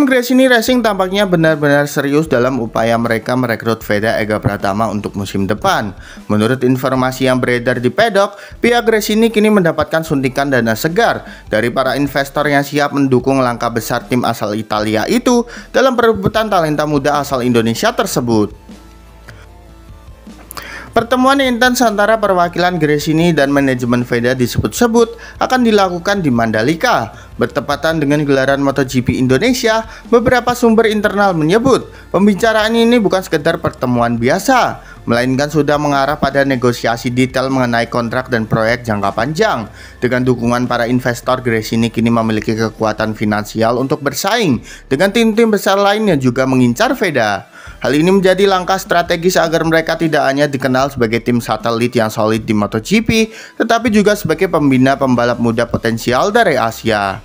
Tim Gresini Racing tampaknya benar-benar serius dalam upaya mereka merekrut Veda Ega Pratama untuk musim depan. Menurut informasi yang beredar di pedok, pihak Gresini kini mendapatkan suntikan dana segar dari para investor yang siap mendukung langkah besar tim asal Italia itu dalam perebutan talenta muda asal Indonesia tersebut. Pertemuan intens antara perwakilan Gresini dan manajemen Veda disebut-sebut akan dilakukan di Mandalika. Bertepatan dengan gelaran MotoGP Indonesia, beberapa sumber internal menyebut pembicaraan ini bukan sekedar pertemuan biasa, melainkan sudah mengarah pada negosiasi detail mengenai kontrak dan proyek jangka panjang. Dengan dukungan para investor, Gresini kini memiliki kekuatan finansial untuk bersaing dengan tim-tim besar lain yang juga mengincar Veda. Hal ini menjadi langkah strategis agar mereka tidak hanya dikenal sebagai tim satelit yang solid di MotoGP, tetapi juga sebagai pembina pembalap muda potensial dari Asia.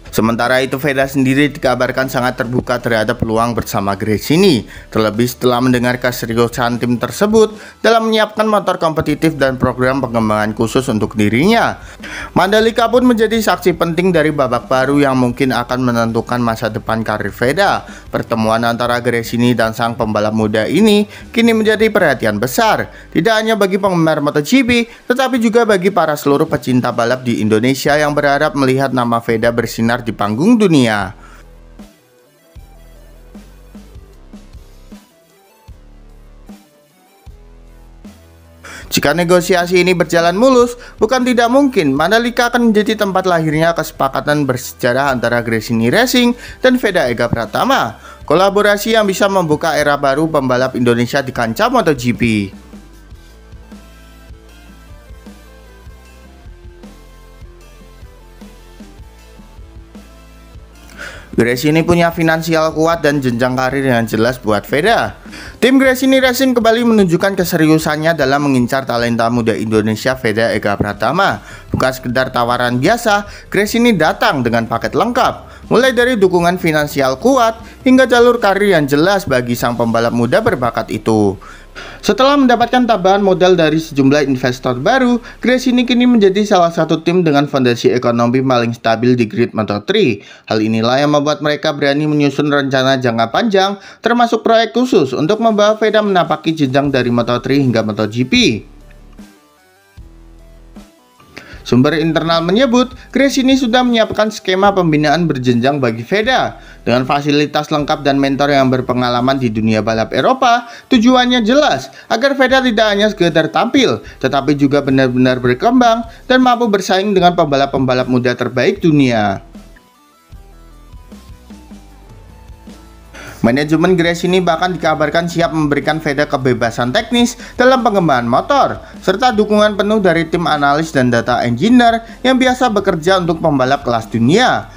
Sementara itu, Veda sendiri dikabarkan sangat terbuka terhadap peluang bersama Gresini, terlebih setelah mendengar keseriusan tim tersebut dalam menyiapkan motor kompetitif dan program pengembangan khusus untuk dirinya. Mandalika pun menjadi saksi penting dari babak baru yang mungkin akan menentukan masa depan karir Veda. Pertemuan antara Gresini dan sang pembalap muda ini kini menjadi perhatian besar, tidak hanya bagi penggemar MotoGP, tetapi juga bagi para seluruh pecinta balap di Indonesia yang berharap melihat nama Veda bersinar di panggung dunia. Jika negosiasi ini berjalan mulus, bukan tidak mungkin Mandalika akan menjadi tempat lahirnya kesepakatan bersejarah antara Gresini Racing dan Veda Ega Pratama. Kolaborasi yang bisa membuka era baru pembalap Indonesia di kancah MotoGP. Gresini punya finansial kuat dan jenjang karir yang jelas buat Veda. Tim Gresini Racing kembali menunjukkan keseriusannya dalam mengincar talenta muda Indonesia Veda Ega Pratama. Bukan sekedar tawaran biasa, Gresini datang dengan paket lengkap, mulai dari dukungan finansial kuat hingga jalur karir yang jelas bagi sang pembalap muda berbakat itu. Setelah mendapatkan tambahan modal dari sejumlah investor baru, Gresini kini menjadi salah satu tim dengan fondasi ekonomi paling stabil di grid Moto3. Hal inilah yang membuat mereka berani menyusun rencana jangka panjang, termasuk proyek khusus untuk membawa Veda menapaki jenjang dari Moto3 hingga MotoGP. Sumber internal menyebut, Gresini sudah menyiapkan skema pembinaan berjenjang bagi Veda. Dengan fasilitas lengkap dan mentor yang berpengalaman di dunia balap Eropa, tujuannya jelas agar Veda tidak hanya sekedar tampil, tetapi juga benar-benar berkembang dan mampu bersaing dengan pembalap-pembalap muda terbaik dunia. Manajemen Gresini bahkan dikabarkan siap memberikan Veda kebebasan teknis dalam pengembangan motor, serta dukungan penuh dari tim analis dan data engineer yang biasa bekerja untuk pembalap kelas dunia.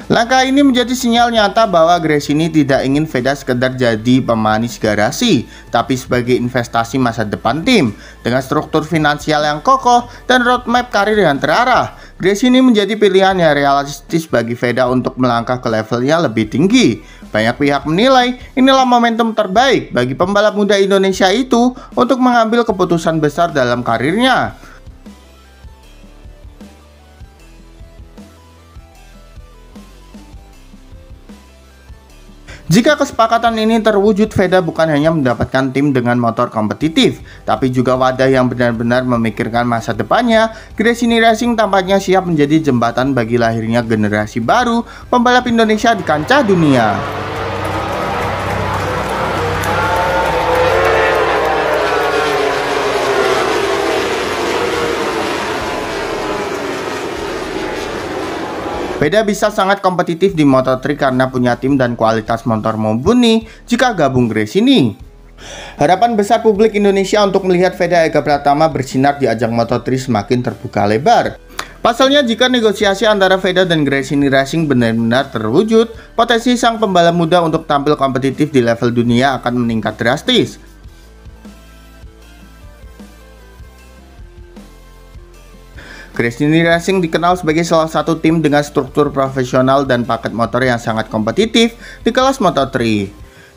Langkah ini menjadi sinyal nyata bahwa Gresini tidak ingin Veda sekedar jadi pemanis garasi, tapi sebagai investasi masa depan tim. Dengan struktur finansial yang kokoh dan roadmap karir yang terarah, Gresini menjadi pilihan yang realistis bagi Veda untuk melangkah ke level yang lebih tinggi. Banyak pihak menilai inilah momentum terbaik bagi pembalap muda Indonesia itu untuk mengambil keputusan besar dalam karirnya. Jika kesepakatan ini terwujud, Veda bukan hanya mendapatkan tim dengan motor kompetitif, tapi juga wadah yang benar-benar memikirkan masa depannya. Gresini Racing tampaknya siap menjadi jembatan bagi lahirnya generasi baru pembalap Indonesia di kancah dunia. Veda bisa sangat kompetitif di Moto3 karena punya tim dan kualitas motor mumpuni jika gabung Gresini. Harapan besar publik Indonesia untuk melihat Veda Ega Pratama bersinar di ajang Moto3 semakin terbuka lebar. Pasalnya, jika negosiasi antara Veda dan Gresini Racing benar-benar terwujud, potensi sang pembalap muda untuk tampil kompetitif di level dunia akan meningkat drastis. Gresini Racing dikenal sebagai salah satu tim dengan struktur profesional dan paket motor yang sangat kompetitif di kelas Moto3.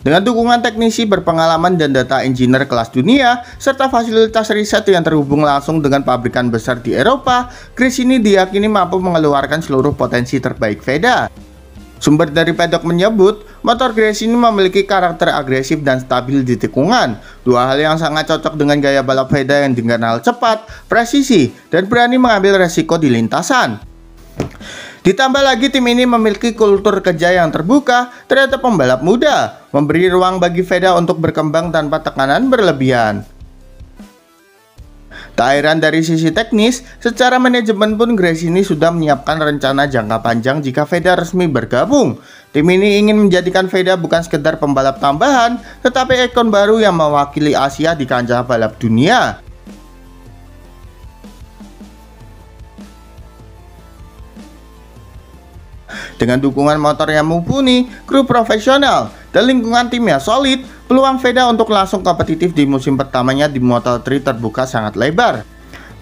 Dengan dukungan teknisi berpengalaman dan data engineer kelas dunia, serta fasilitas riset yang terhubung langsung dengan pabrikan besar di Eropa, Gresini diyakini mampu mengeluarkan seluruh potensi terbaik Veda. Sumber dari pedok menyebut, motor Grace ini memiliki karakter agresif dan stabil di tikungan. Dua hal yang sangat cocok dengan gaya balap Veda yang dikenal cepat, presisi, dan berani mengambil resiko di lintasan. Ditambah lagi tim ini memiliki kultur kerja yang terbuka terhadap pembalap muda, memberi ruang bagi Veda untuk berkembang tanpa tekanan berlebihan. Tak heran dari sisi teknis, secara manajemen pun Grace ini sudah menyiapkan rencana jangka panjang jika Veda resmi bergabung. Tim ini ingin menjadikan Veda bukan sekedar pembalap tambahan, tetapi ikon baru yang mewakili Asia di kancah balap dunia. Dengan dukungan motor yang mumpuni, kru profesional, dan lingkungan tim yang solid, peluang Veda untuk langsung kompetitif di musim pertamanya di Moto3 terbuka sangat lebar.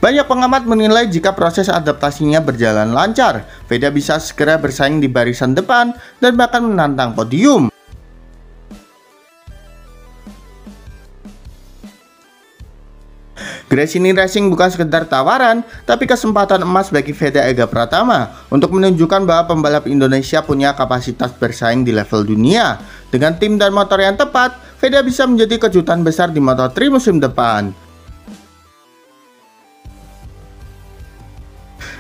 Banyak pengamat menilai jika proses adaptasinya berjalan lancar, Veda bisa segera bersaing di barisan depan dan bahkan menantang podium. Gresini Racing bukan sekedar tawaran, tapi kesempatan emas bagi Veda Ega Pratama untuk menunjukkan bahwa pembalap Indonesia punya kapasitas bersaing di level dunia. Dengan tim dan motor yang tepat, Veda bisa menjadi kejutan besar di Moto3 musim depan.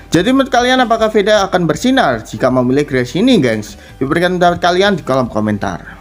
Jadi menurut kalian apakah Veda akan bersinar jika memilih Gresini, gengs? Berikan pendapat kalian di kolom komentar.